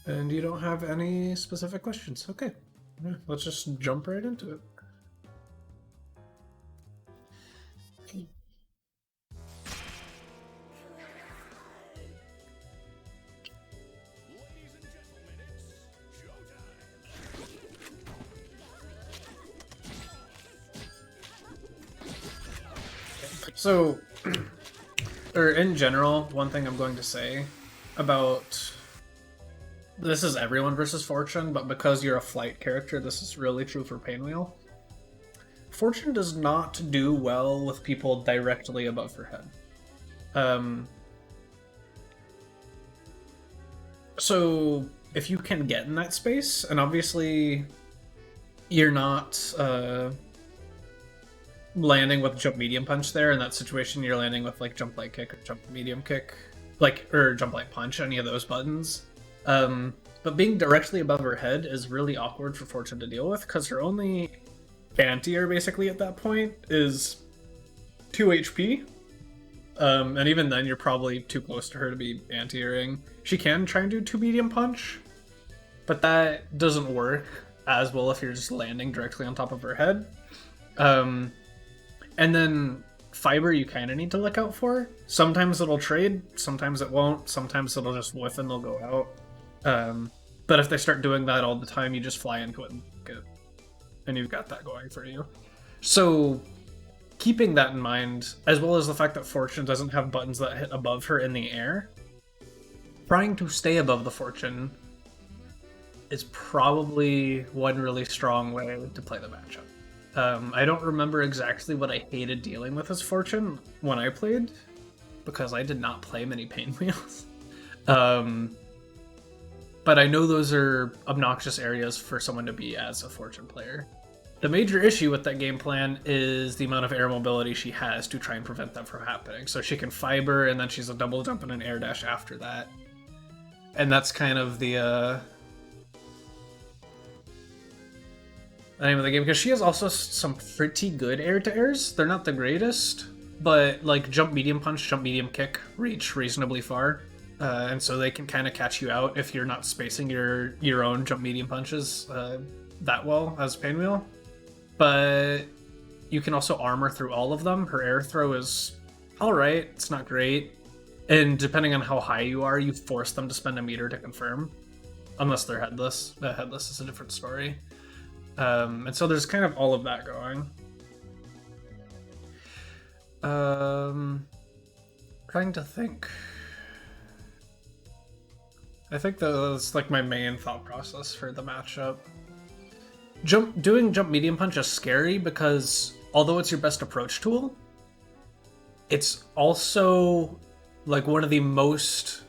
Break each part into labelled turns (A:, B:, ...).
A: And you don't have any specific questions. Okay, yeah, let's just jump right into it. So, or in general, one thing I'm going to say about this is everyone versus Fortune, but because you're a flight character, this is really true for Painwheel. Fortune does not do well with people directly above her head. So if you can get in that space, and obviously you're not landing with jump medium punch there. In that situation, you're landing with like jump light kick or jump medium kick, like or jump light punch, any of those buttons. But being directly above her head is really awkward for Fortune to deal with because her only anti-air basically at that point is 2 HP. And even then, you're probably too close to her to be anti-airing. She can try and do 2 medium punch, but that doesn't work as well if you're just landing directly on top of her head. And then fiber you kind of need to look out for. Sometimes it'll trade, sometimes it won't, sometimes it'll just whiff and they'll go out. But if they start doing that all the time, you just fly into it and get it. And you've got that going for you. So keeping that in mind, as well as the fact that Fortune doesn't have buttons that hit above her in the air, trying to stay above the Fortune is probably one really strong way to play the matchup. I don't remember exactly what I hated dealing with as Fortune when I played, because I did not play many Painwheels. But I know those are obnoxious areas for someone to be as a Fortune player. The major issue with that game plan is the amount of air mobility she has to try and prevent that from happening. So she can fiber, and then she's a double jump and an air dash after that. And that's kind of the name of the game, because she has also some pretty good air-to-airs. They're not the greatest, but like jump medium punch, jump medium kick reach reasonably far. And so they can kind of catch you out if you're not spacing your own jump medium punches that well as Painwheel. But you can also armor through all of them. Her air throw is alright, it's not great. And depending on how high you are, you force them to spend a meter to confirm. Unless they're headless. Headless is a different story. And so there's kind of all of that going. Trying to think. I think that's like my main thought process for the matchup. Doing jump medium punch is scary because although it's your best approach tool, it's also like one of the most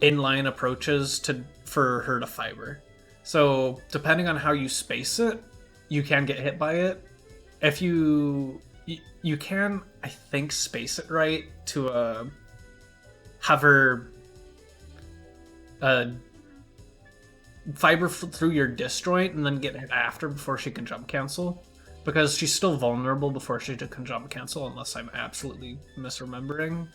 A: inline approaches for her to fiber. So depending on how you space it, you can get hit by it. If you can, I think, space it right to have her fiber through your disjoint and then get hit after before she can jump cancel, because she's still vulnerable before she can jump cancel unless I'm absolutely misremembering.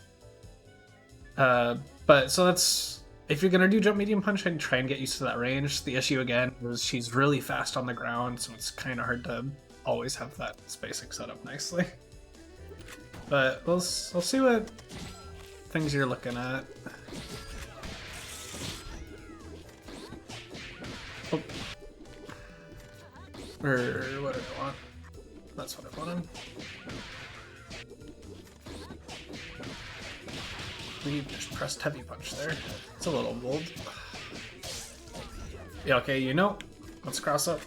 A: But so that's, if you're gonna do jump medium punch, I'd try and get used to that range. The issue again is she's really fast on the ground, so it's kind of hard to always have that spacing set up nicely. But we'll see what things you're looking at. Oh. Or what did I want? That's what I wanted. We just pressed heavy punch there. It's a little bold. Yeah, okay, you know. Let's cross up.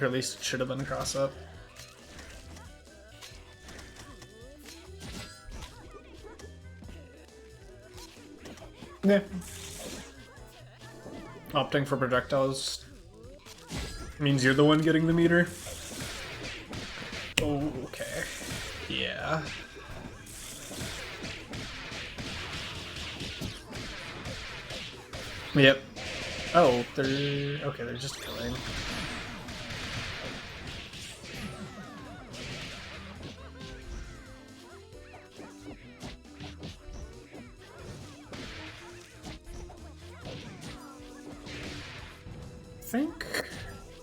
A: Or at least it should have been a cross up. Yeah. Opting for projectiles means you're the one getting the meter. Oh, okay. Yeah. Yep. Oh, they're just killing. think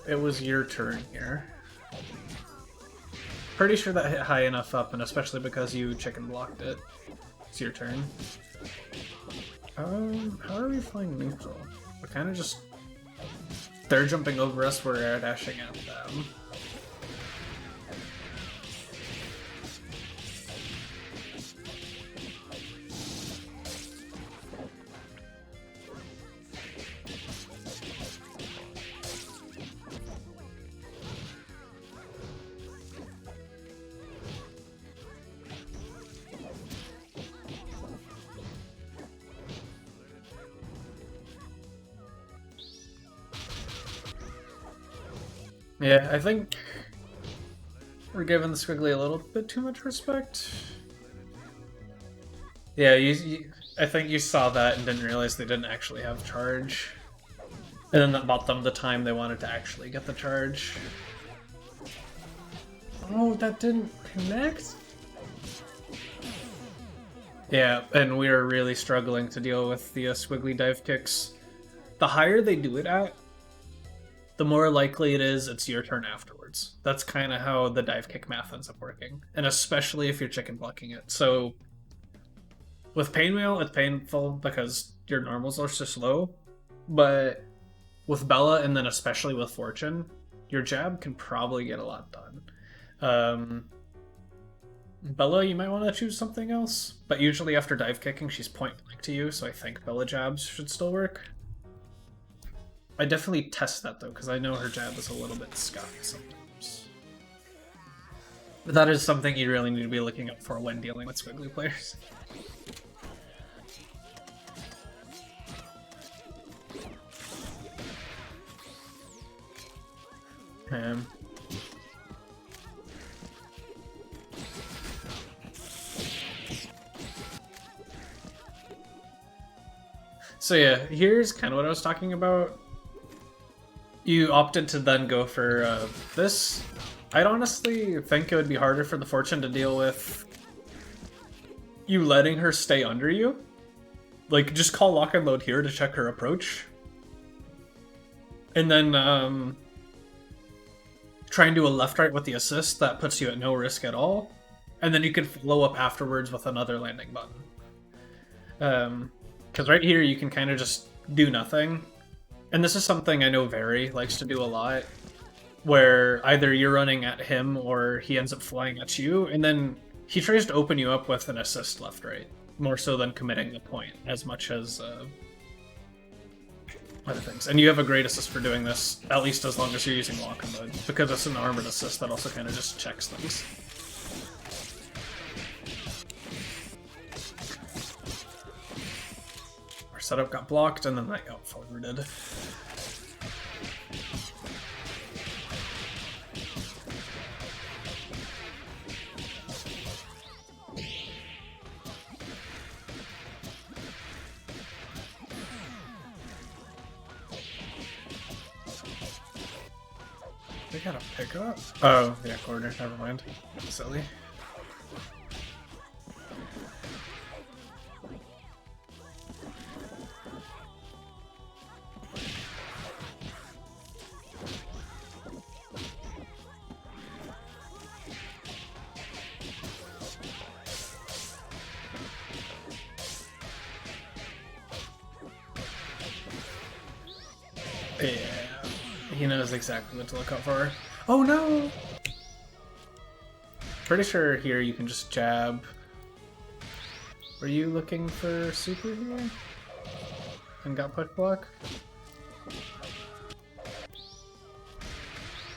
A: it was your turn here. Pretty sure that hit high enough up, and especially because you chicken blocked it. It's your turn. How are we flying neutral? We're kind of just... They're jumping over us, we're air dashing at them. Yeah, I think we're giving the Squiggly a little bit too much respect. Yeah, I think you saw that and didn't realize they didn't actually have charge. And then that bought them the time they wanted to actually get the charge. Oh, that didn't connect? Yeah, and we are really struggling to deal with the Squiggly dive kicks. The higher they do it at, the more likely it is it's your turn afterwards. That's kind of how the dive kick math ends up working. And especially if you're chicken blocking it. So with Painwheel, it's painful because your normals are so slow. But with Bella, and then especially with Fortune, your jab can probably get a lot done. Bella, you might want to choose something else. But usually after dive kicking, she's point blank to you, so I think Bella jabs should still work. I definitely test that though, because I know her jab is a little bit scuffed sometimes. But that is something you really need to be looking out for when dealing with Squiggly players. So yeah, here's kind of what I was talking about. You opted to then go for this. I'd honestly think it would be harder for the Fortune to deal with you letting her stay under you. Like, just call lock and load here to check her approach. And then try and do a left-right with the assist that puts you at no risk at all. And then you can follow up afterwards with another landing button. Because right here you can kind of just do nothing. And this is something I know Very likes to do a lot, where either you're running at him or he ends up flying at you, and then he tries to open you up with an assist left-right, more so than committing the point as much as other things. And you have a great assist for doing this, at least as long as you're using lock and load, because it's an armored assist that also kind of just checks things. Our setup got blocked, and then that got forwarded. They got a pickup? Oh, yeah, corner. Never mind. Silly. Yeah, he knows exactly what to look out for. Oh no! Pretty sure here you can just jab. Were you looking for super here? And got push block?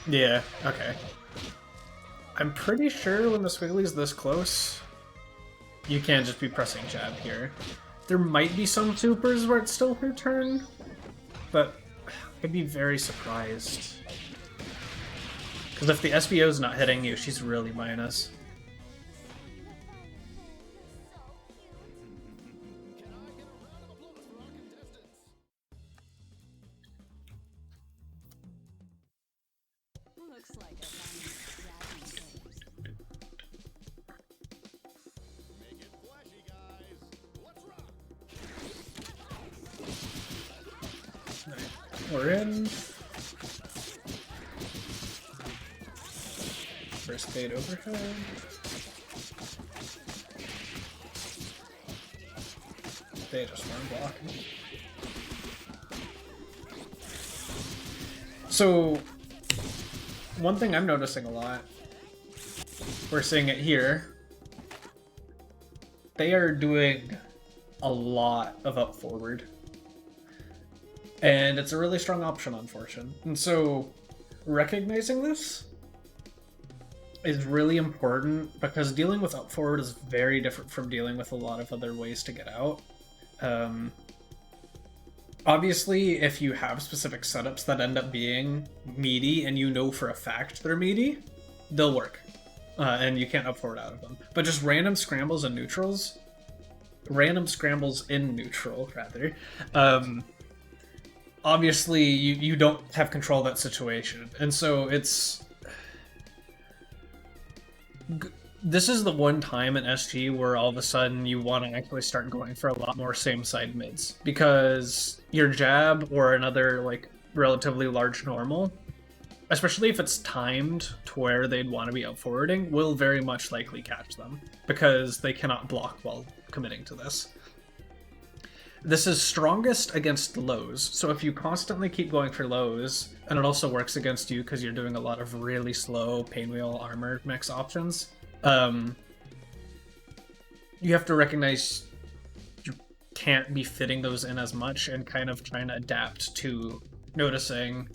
A: Yeah, okay. I'm pretty sure when the Squiggly's this close, you can't just be pressing jab here. There might be some supers where it's still her turn, but I'd be very surprised. Because if the SBO's not hitting you, she's really minus.
B: Looks like
C: Make it flashy, guys. Let's rock.
A: We're in. just bait overhead. They just weren't blocking. So, one thing I'm noticing a lot, we're seeing it here, they are doing a lot of up forward. And it's a really strong option on Fortune. And so, recognizing this is really important because dealing with up forward is very different from dealing with a lot of other ways to get out. Obviously, if you have specific setups that end up being meaty and you know for a fact they're meaty, they'll work. And you can't up forward out of them. But just random scrambles in neutral, rather, obviously you don't have control of that situation. And so this is the one time in SG where all of a sudden you want to actually start going for a lot more same side mids, because your jab or another like relatively large normal, especially if it's timed to where they'd want to be up forwarding, will very much likely catch them because they cannot block while committing to this. This is strongest against lows, so if you constantly keep going for lows, and it also works against you because you're doing a lot of really slow Painwheel armor mix options, you have to recognize you can't be fitting those in as much and kind of trying to adapt to noticing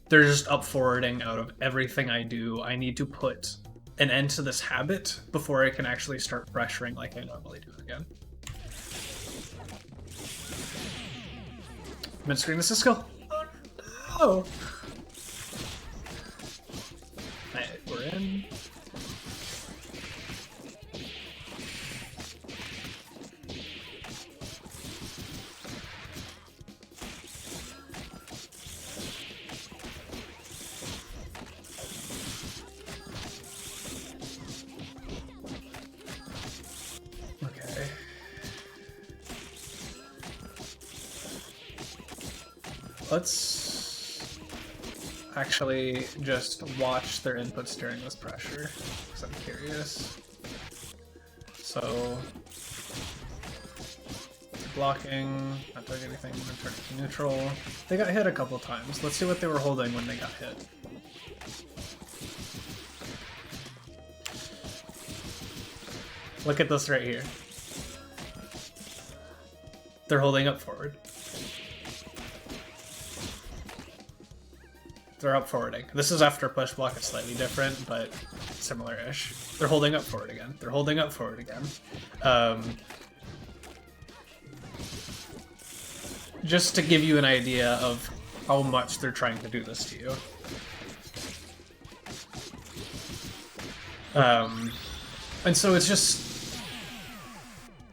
A: they're just up forwarding out of everything I do. I need to put an end to this habit before I can actually start pressuring like I normally do again. Mid-screen, this is skill. Oh no! Alright, we're in. Let's actually just watch their inputs during this pressure, because I'm curious. So, blocking, not doing anything, returning to neutral. They got hit a couple times. Let's see what they were holding when they got hit. Look at this right here. They're holding up forward. They're up forwarding. This is after push block, it's slightly different, but similar-ish. They're holding up forward again. They're holding up forward again. Just to give you an idea of how much they're trying to do this to you. And so it's just...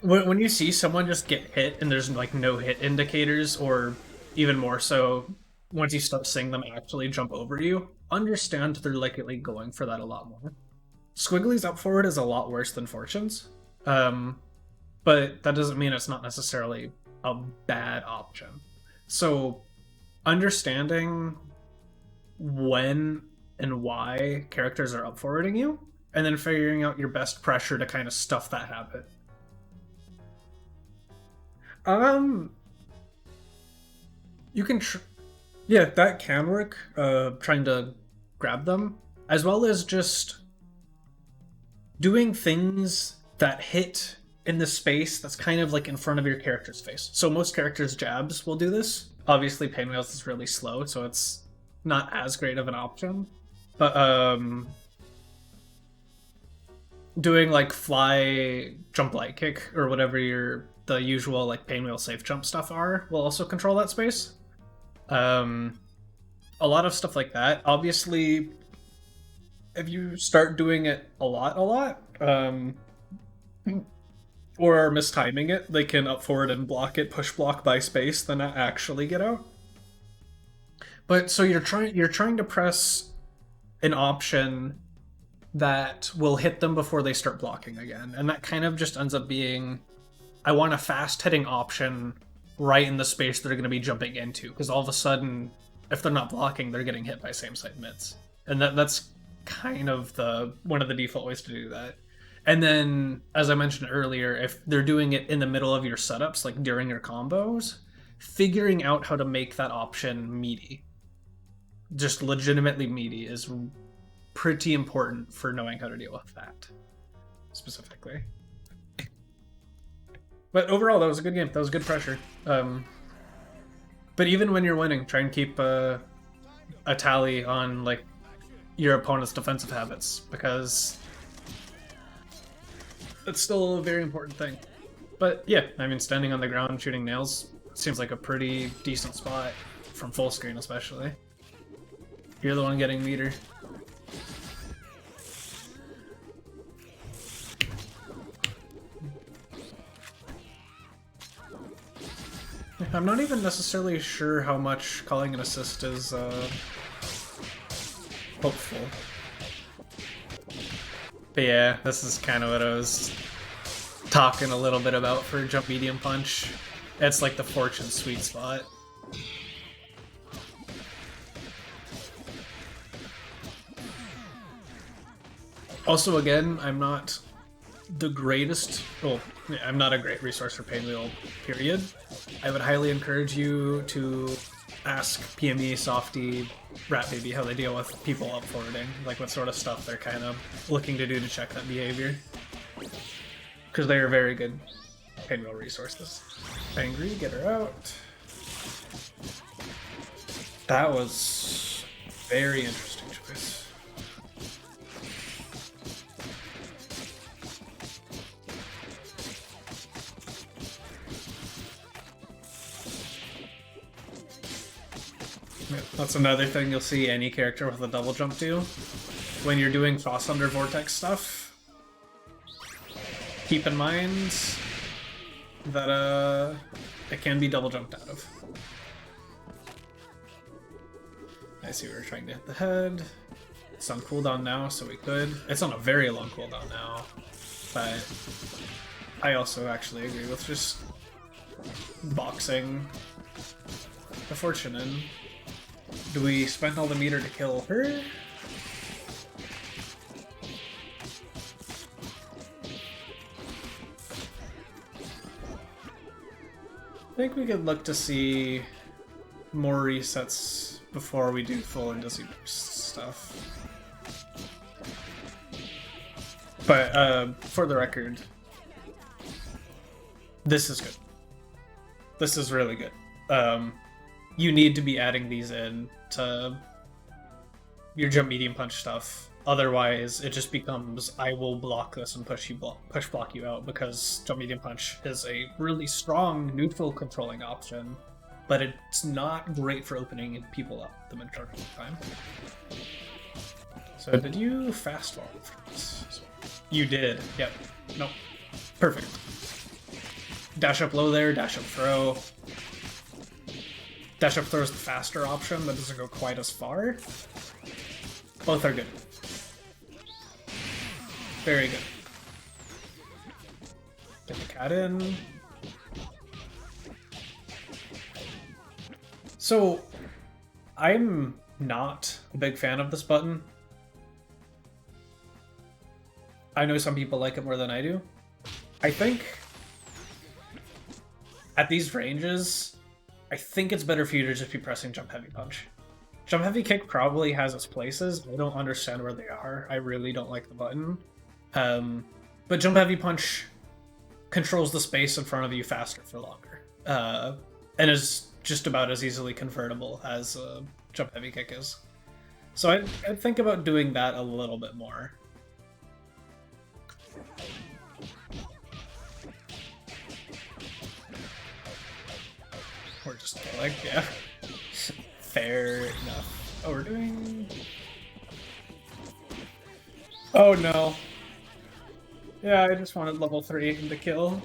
A: When you see someone just get hit and there's like no hit indicators, or even more so, once you start seeing them actually jump over you, understand they're likely going for that a lot more. Squiggly's up forward is a lot worse than Fortune's, but that doesn't mean it's not necessarily a bad option. So understanding when and why characters are up forwarding you, and then figuring out your best pressure to kind of stuff that habit. You can yeah, that can work, trying to grab them, as well as just doing things that hit in the space that's kind of like in front of your character's face. So most characters' jabs will do this. Obviously, Painwheels is really slow, so it's not as great of an option. But doing like fly, jump, light kick, or whatever the usual like Painwheel safe jump stuff are, will also control that space. A lot of stuff like that. Obviously, if you start doing it a lot, or are mistiming it, they can up forward and block it, push block by space, then not actually get out. But so you're trying to press an option that will hit them before they start blocking again, and that kind of just ends up being, I want a fast hitting option right in the space they're going to be jumping into, because all of a sudden, if they're not blocking, they're getting hit by same side mids. And that's kind of one of the default ways to do that. And then, as I mentioned earlier, if they're doing it in the middle of your setups, like during your combos, figuring out how to make that option meaty, just legitimately meaty, is pretty important for knowing how to deal with that specifically. But overall, that was a good game. That was good pressure. But even when you're winning, try and keep a tally on like your opponent's defensive habits, because it's still a very important thing. But yeah, I mean, standing on the ground shooting nails seems like a pretty decent spot from full screen, especially. You're the one getting meter. I'm not even necessarily sure how much calling an assist is hopeful. But yeah, this is kind of what I was talking a little bit about for jump medium punch. It's like the fortune sweet spot. Also, again, I'm not the greatest, well, I'm not a great resource for Painwheel, period. I would highly encourage you to ask PME, Softy, Rat Baby how they deal with people up forwarding, like what sort of stuff they're kind of looking to do to check that behavior. Because they are very good Painwheel resources. Angry, get her out. That was very interesting choice. That's another thing you'll see any character with a double jump do. When you're doing Frost Thunder Vortex stuff, keep in mind that it can be double jumped out of. I see we were trying to hit the head. It's on cooldown now, so we could. It's on a very long cooldown now, but I also actually agree with just boxing the fortune in. Do we spend all the meter to kill her? I think we could look to see more resets before we do full Indizzy Boost stuff. But for the record, this is good. This is really good. You need to be adding these in to your jump medium punch stuff. Otherwise, it just becomes I will block this and push block you out, because jump medium punch is a really strong neutral controlling option, but it's not great for opening people up the majority of the time. So did you fast fall? You did. Yep. Nope. Perfect. Dash up low there, dash up throw. Dash up throw is the faster option that doesn't go quite as far. Both are good. Very good. Get the cat in. So, I'm not a big fan of this button. I know some people like it more than I do. I think at these ranges, I think it's better for you to just be pressing jump heavy punch. Jump heavy kick probably has its places. I don't understand where they are. I really don't like the button. But jump heavy punch controls the space in front of you faster for longer. And is just about as easily convertible as jump heavy kick is. So I'd think about doing that a little bit more. We're just like, yeah. Fair enough. Oh, we're doing... Oh no. Yeah, I just wanted level 3 to kill.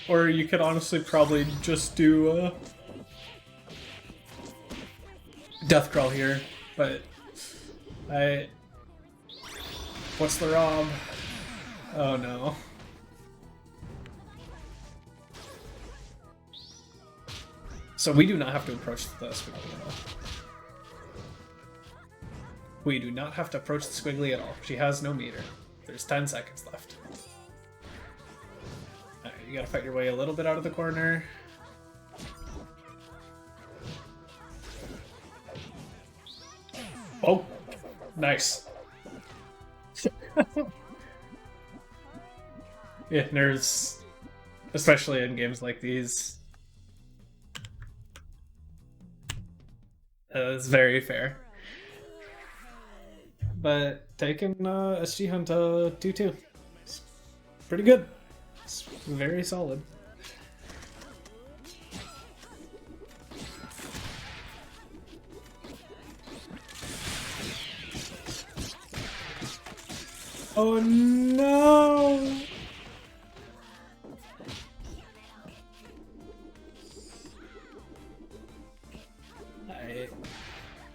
A: Or you could honestly probably just do death crawl here, but what's the rob? Oh no. So we do not have to approach this. We do not have to approach the squiggly at all. She has no meter. There's 10 seconds left. Alright, you gotta fight your way a little bit out of the corner. Oh, nice. Yeah, nerves, especially in games like these. It's very fair. But taking SG Hunt 2-2. It's pretty good. It's very solid. Oh no!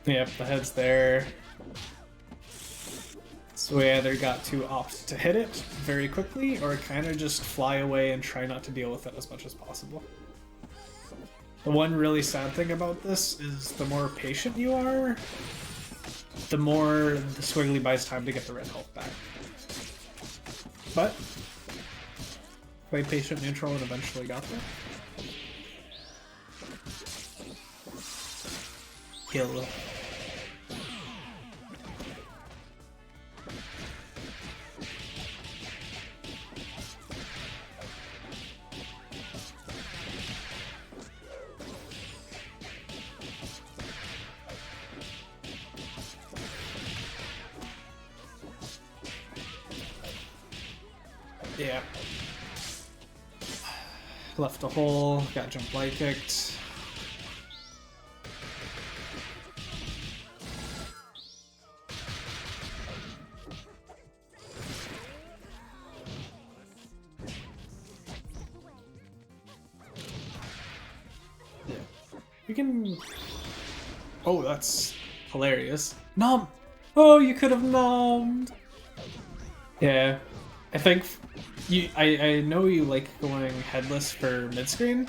A: Yep, the head's there. So we either got to opt to hit it very quickly, or kind of just fly away and try not to deal with it as much as possible. The one really sad thing about this is the more patient you are, the more the Squiggly buys time to get the red health back. But played patient neutral and eventually got there. Kill. Yeah. Left a hole, got jump light kicked. Yeah. You can... Oh, that's hilarious. Nom! Oh, you could have nommed! Yeah. I think you. I know you like going headless for mid screen.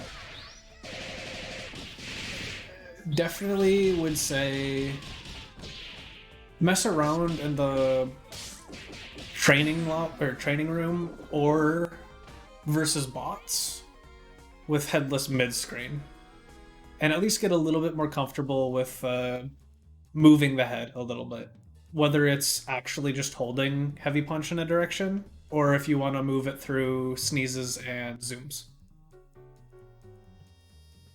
A: Definitely would say mess around in the training room or versus bots with headless mid screen, and at least get a little bit more comfortable with moving the head a little bit. Whether it's actually just holding heavy punch in a direction, or if you want to move it through sneezes and zooms.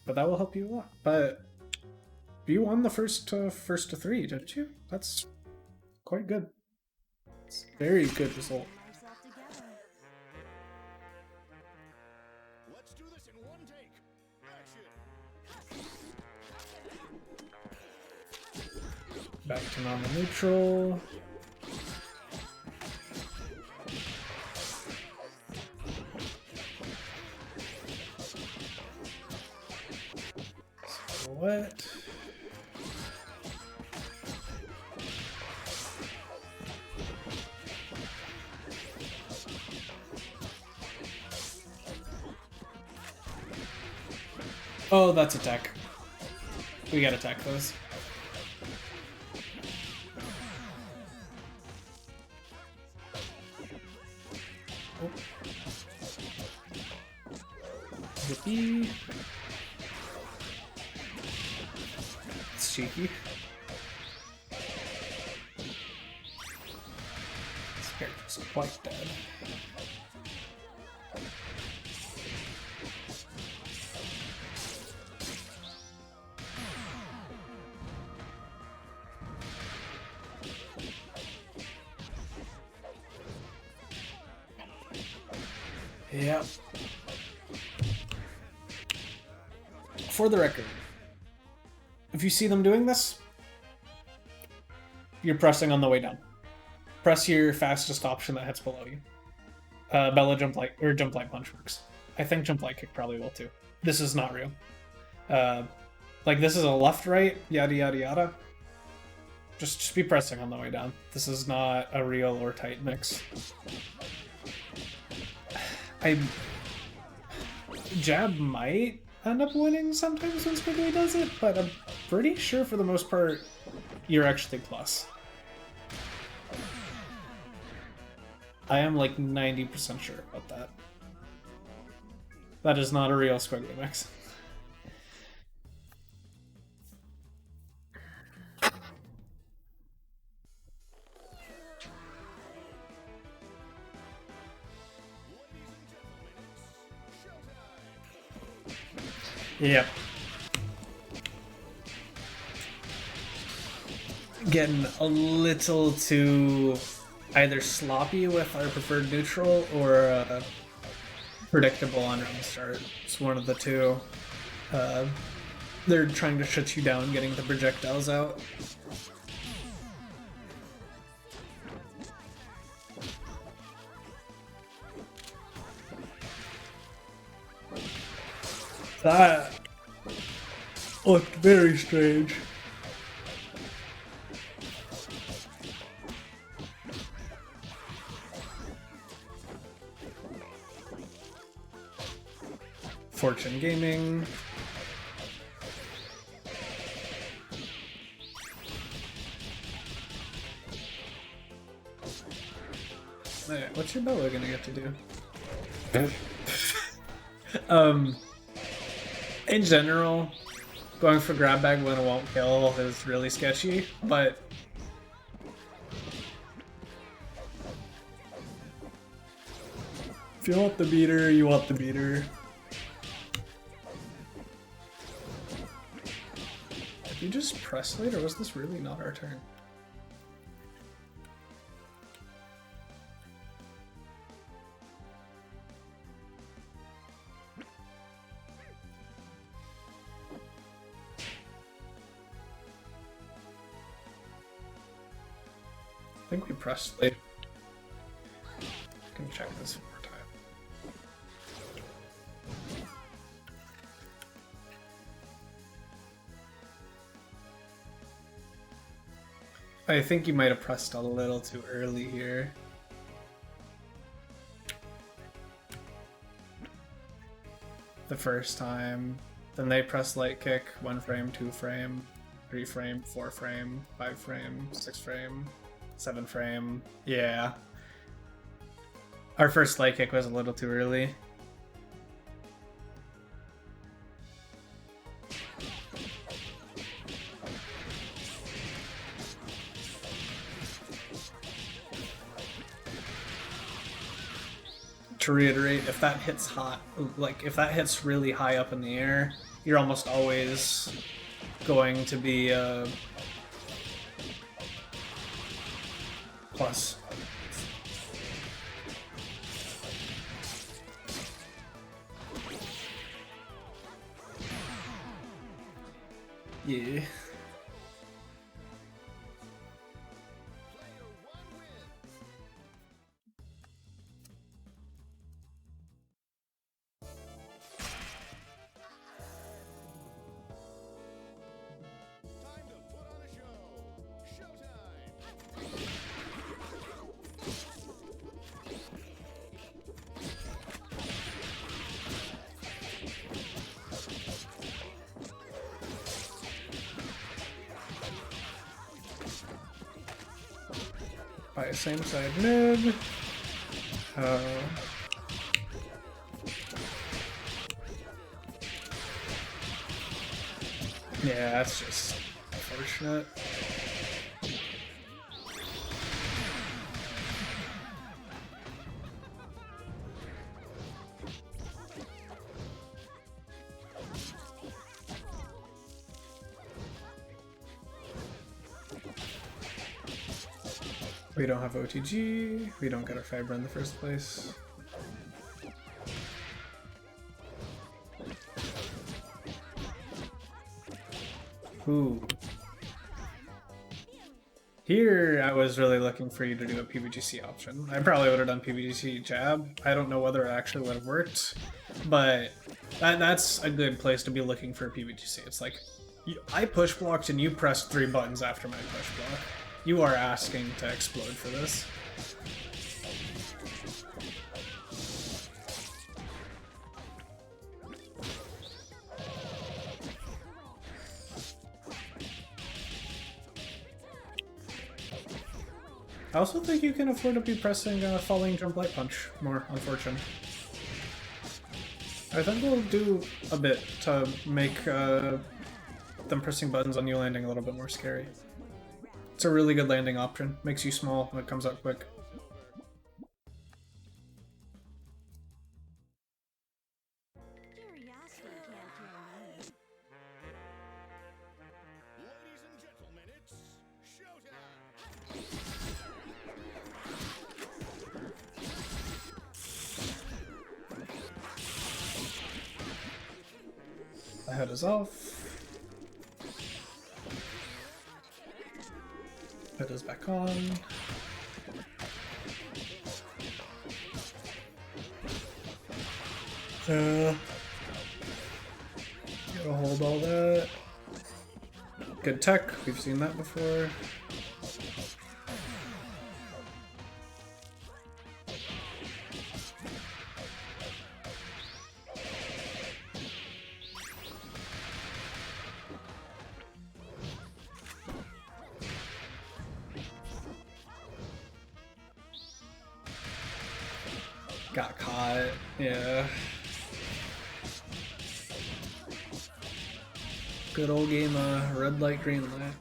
A: But that will help you a lot. But you won the first to 3, didn't you? That's quite good. It's a very good result.
C: Let's do this in one take. Action.
A: Back to normal neutral. What? Oh, that's attack. We gotta attack those. Oh. Yippee. It's cheeky. This character's quite dead. Yep. For the record, if you see them doing this, you're pressing on the way down. Press your fastest option that hits below you. Bella jump light or jump light punch works. I think jump light kick probably will too. This is not real. Like this is a left right yada yada yada. Just be pressing on the way down. This is not a real or tight mix. Jab might end up winning sometimes when Squiggly does it, but I'm pretty sure for the most part you're actually plus. I am like 90% sure about that. That is not a real Squiggly Mix. Yep. Getting a little too either sloppy with our preferred neutral or predictable on round start. It's one of the two. They're trying to shut you down, getting the projectiles out. That looked very strange. Fortune Gaming. Hey, what's your Bella gonna get to do? In general, going for grab bag when it won't kill is really sketchy, but if you want the beater, you want the beater. Did you just press late, or was this really not our turn? I think we pressed late. Can check this one more time. I think you might have pressed a little too early here. The first time. Then they press light kick, 1 frame, 2 frame, 3 frame, 4 frame, 5 frame, 6 frame, 7 frame. Yeah. Our first light kick was a little too early. To reiterate, if that hits hot, like if that hits really high up in the air, you're almost always going to be plus. Yeah.
C: Time to put on a show. Showtime.
A: By same side mid. Yeah, that's just unfortunate. We don't have OTG, we don't get our fiber in the first place. Ooh. Here, I was really looking for you to do a PBGC option. I probably would have done PBGC jab. I don't know whether it actually would have worked, but that's a good place to be looking for a PBGC. It's like, I push blocked and you pressed 3 buttons after my push block. You are asking to explode for this. I also think you can afford to be pressing falling jump light punch more on Fortune. I think we'll do a bit to make them pressing buttons on you landing a little bit more scary. It's a really good landing option. Makes you small when it comes out quick.
C: Ladies and gentlemen, it's showtime.
A: The head is off. Head is back on. Gotta hold all that. Good tech, we've seen that before. Got caught, yeah. Good old game, red light, green light.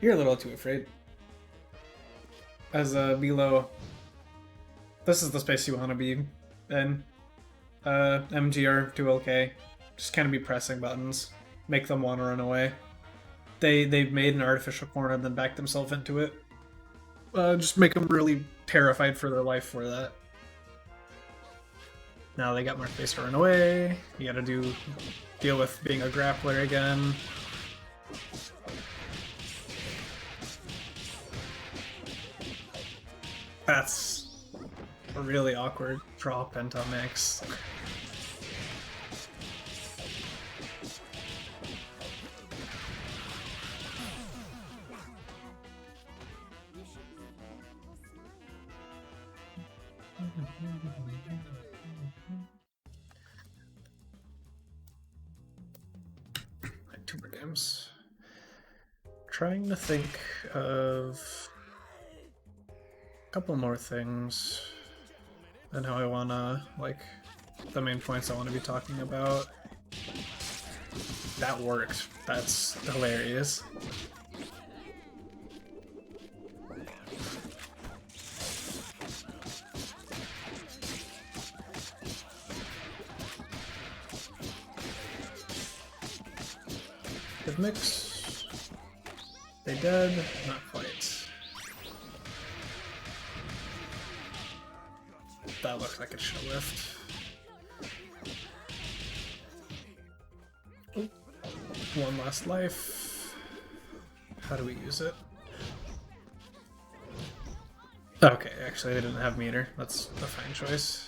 A: You're a little too afraid. As a below, this is the space you want to be in. MGR 2LK. Just kind of be pressing buttons, make them want to run away. They've made an artificial corner and then backed themselves into it. Just make them really terrified for their life for that. Now they got more space to run away. You gotta deal with being a grappler again. That's a really awkward draw penta mix. Two more games. Trying to think of a couple more things and how I wanna, like, the main points I want to be talking about. That worked. That's hilarious. Good mix. They dead? Not quite. That looks like it should have lived. Oh, one last life. How do we use it? Okay, actually they didn't have meter. That's a fine choice.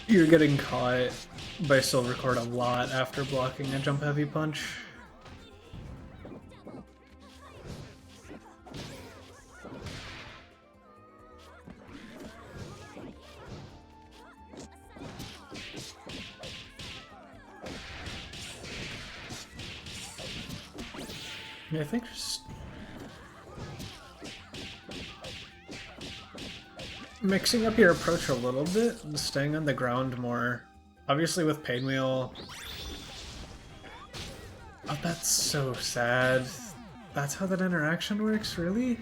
A: You're getting caught by silver cord a lot after blocking a jump heavy punch. Yeah, I think just mixing up your approach a little bit and staying on the ground more. Obviously with Painwheel... Oh, that's so sad. That's how that interaction works, really?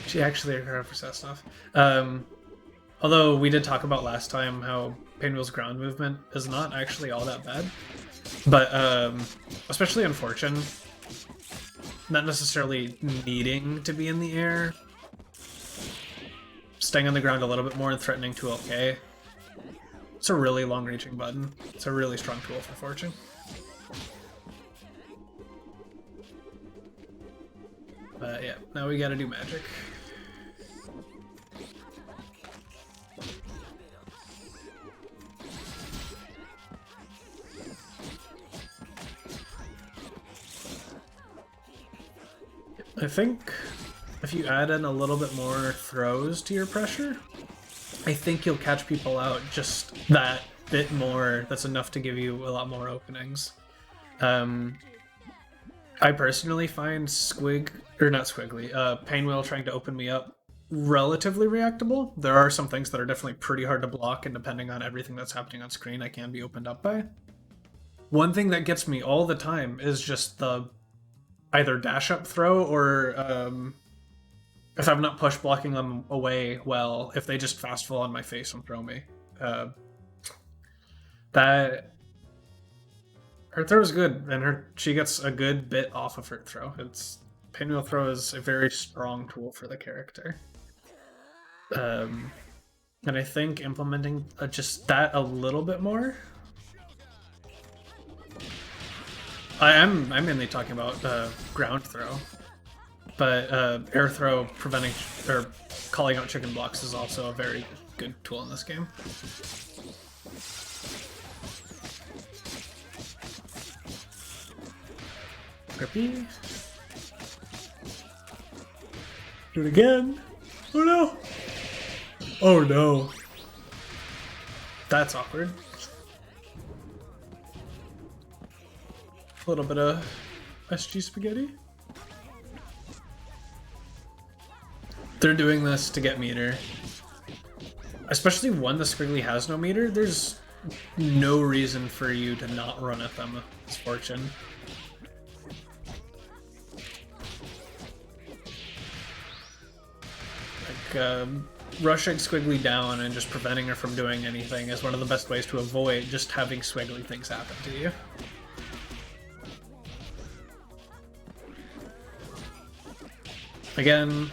A: She actually recovered for set stuff. Although we did talk about last time how Painwheel's ground movement is not actually all that bad. But, especially in Fortune, not necessarily needing to be in the air, staying on the ground a little bit more and threatening 2LK. It's a really long-reaching button. It's a really strong tool for Fortune. Yeah, now we gotta do magic. I think if you add in a little bit more throws to your pressure, I think you'll catch people out just that bit more. That's enough to give you a lot more openings. I personally find Painwheel trying to open me up relatively reactable. There are some things that are definitely pretty hard to block, and depending on everything that's happening on screen, I can be opened up by. One thing that gets me all the time is just the either dash up throw or if I'm not push blocking them away well, if they just fast fall on my face and throw me. That her throw is good, and she gets a good bit off of her throw. Pinwheel throw is a very strong tool for the character. And I think implementing just that a little bit more. I'm mainly talking about ground throw, but air throw preventing or calling out chicken blocks is also a very good tool in this game. Grippy. Do it again. Oh no. Oh no. That's awkward. A little bit of SG spaghetti. They're doing this to get meter. Especially when the Squiggly has no meter, there's no reason for you to not run at them with Fortune. Like, rushing Squiggly down and just preventing her from doing anything is one of the best ways to avoid just having Squiggly things happen to you. Again,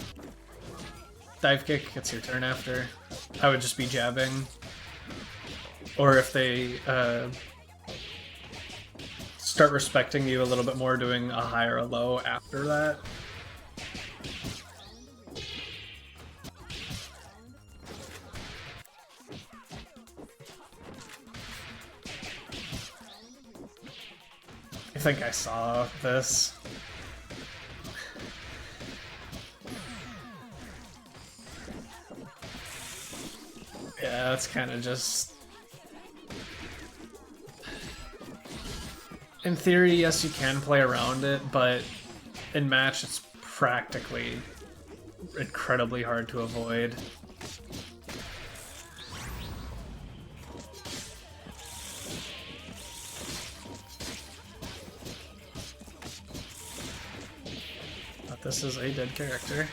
A: dive kick, it's your turn after. I would just be jabbing. Or if they start respecting you a little bit more, doing a high or a low after that. I think I saw this. Yeah, that's kind of just... In theory, yes, you can play around it, but in match, it's practically incredibly hard to avoid. But this is a dead character.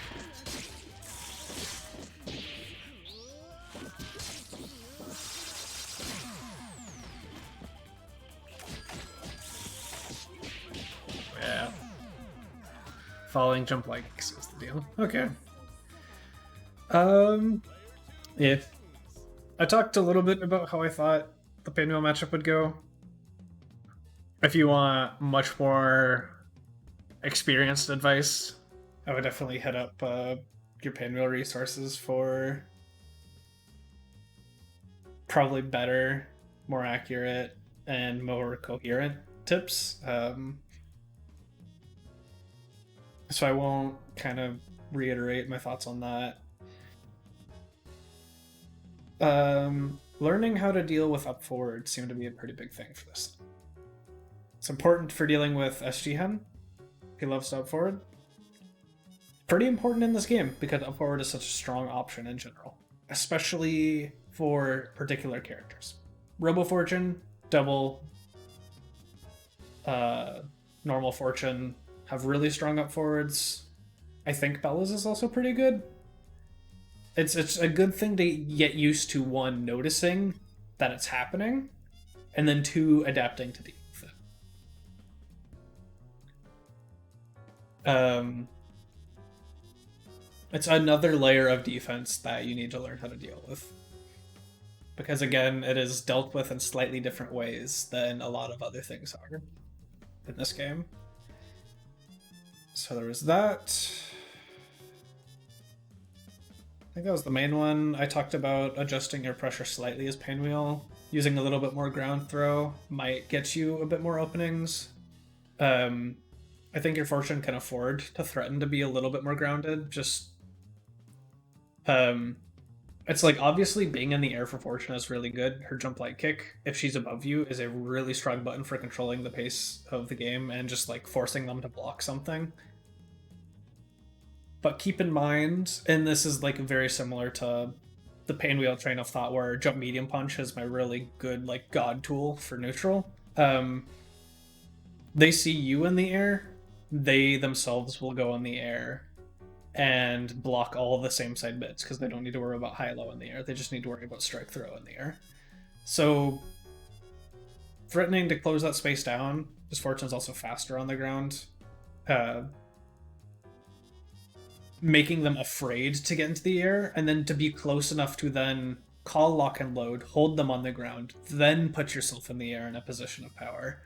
A: Falling jump legs is the deal. Okay. Yeah. I talked a little bit about how I thought the Pinwheel matchup would go. If you want much more experienced advice, I would definitely hit up your Pinwheel resources for probably better, more accurate, and more coherent tips. So I won't kind of reiterate my thoughts on that. Learning how to deal with up forward seemed to be a pretty big thing for this. It's important for dealing with SG Hen. He loves to up forward. Pretty important in this game because up forward is such a strong option in general, especially for particular characters. Robo Fortune, double, normal Fortune have really strong up forwards. I think Bella's is also pretty good. It's a good thing to get used to, one, noticing that it's happening, and then two, adapting to deal with it. It's another layer of defense that you need to learn how to deal with. Because again, it is dealt with in slightly different ways than a lot of other things are in this game. So there was that. think that was the main one. I talked about adjusting your pressure slightly as Pinwheel. Using a little bit more ground throw might get you a bit more openings. I think your Fortune can afford to threaten to be a little bit more grounded. Just, it's like obviously being in the air for Fortune is really good. Her jump light kick, if she's above you, is a really strong button for controlling the pace of the game and just like forcing them to block something. But keep in mind, and this is like very similar to the Pinwheel train of thought, where jump medium punch is my really good like god tool for neutral. They see you in the air, they themselves will go in the air and block all the same side bits because they don't need to worry about high low in the air. They just need to worry about strike throw in the air. So threatening to close that space down, because Fortune's also faster on the ground. Making them afraid to get into the air, and then to be close enough to then call lock and load, hold them on the ground, then put yourself in the air in a position of power.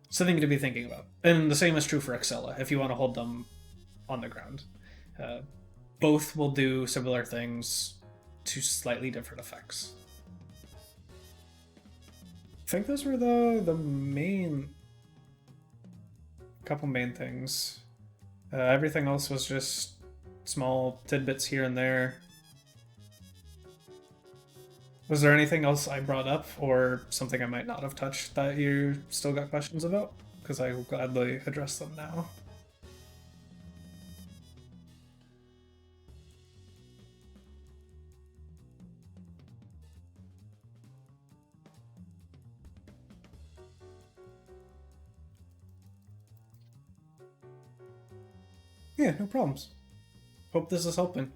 A: Something to be thinking about. And the same is true for Excella, if you want to hold them on the ground. Both will do similar things to slightly different effects. I think those were the main... couple main things. Everything else was just small tidbits here and there. Was there anything else I brought up, or something I might not have touched that you still got questions about? Because I will gladly address them now. Yeah, no problems. Hope this is helping.